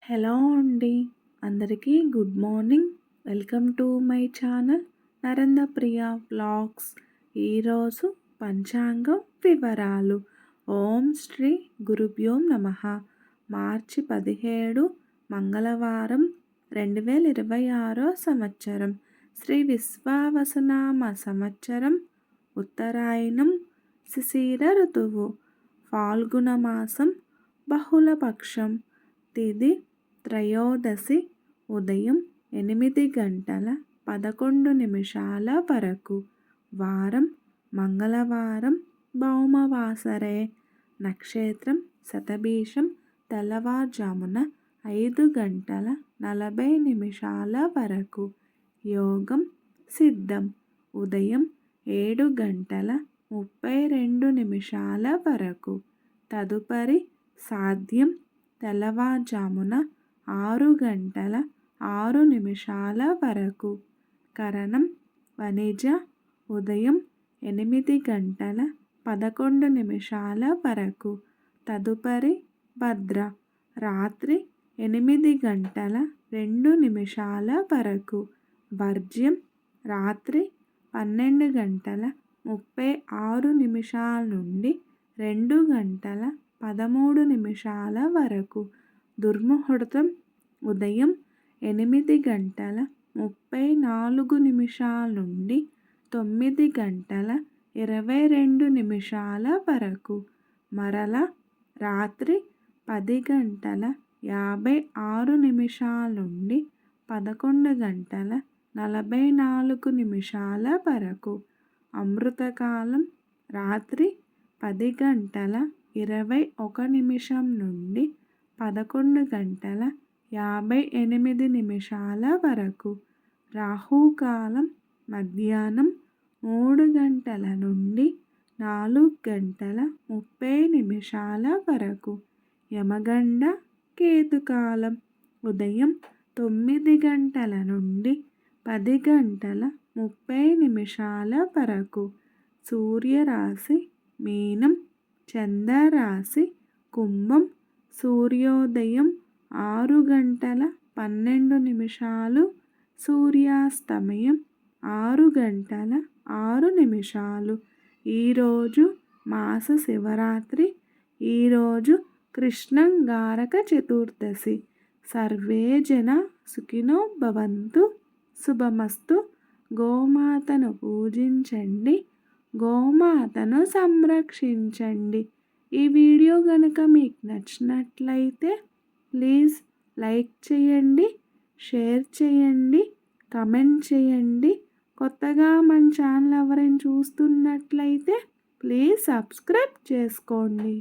Hello అండి. అందరికీ good morning. Welcome to my channel Narendra Priya vlogs. ఈరోజు పంచాంగం వివరాలు. ఓం శ్రీ గురుభ్యో నమః. మార్చి 17 మంగళవారం 2026 సంవత్సరం. శ్రీ విశ్వావసునామ సంవత్సరం. ఉత్తరాయణం. శిశిర ఋతువు. ఫాల్గుణ మాసం. బహుళపక్షం. తిథి త్రయోదశి. ఉదయం 8:11 వరకు. వారం మంగళవారం. భౌమవాసరే. నక్షత్రం శతభిషం. తెల్లవారుజామున 5:40 వరకు. యోగం సిద్ధం. ఉదయం 7:32 వరకు. తదుపరి సాధ్యం. తెల్లవారుజామున 6:06 వరకు. కరణం వణిజ. ఉదయం 8:11 వరకు. తదుపరి భద్ర. రాత్రి 8:02 వరకు. వర్జ్యం. రాత్రి 12:36 నుండి 2:13 వరకు. దుర్ముహూర్తం ఉదయం 8:34 నుండి 9:22 వరకు. మరల రాత్రి 10:56 నుండి 11:44 వరకు. అమృతకాలం రాత్రి 10:21 నుండి 11:58 వరకు. రాహుకాలం మధ్యాహ్నం 3 నుండి 4:30 వరకు. యమగండ కేతుకాలం ఉదయం 9 నుండి 10:30 వరకు. సూర్యరాశి మీనం. చంద్రరాశి కుంభం. సూర్యోదయం 6:12. సూర్యాస్తమయం 6:06. ఈరోజు మాస శివరాత్రి. ఈరోజు కృష్ణంగారక చతుర్దశి. సర్వే జన సుఖినో భవంతు. శుభమస్తు. గోమాతను పూజించండి. గోమాతను సంరక్షించండి. ఈ వీడియో కనుక మీకు నచ్చినట్లయితే ప్లీజ్ లైక్ చేయండి, షేర్ చేయండి, కమెంట్ చేయండి. కొత్తగా మన ఛానల్ ఎవరైనా చూస్తున్నట్లయితే ప్లీజ్ సబ్స్క్రైబ్ చేసుకోండి.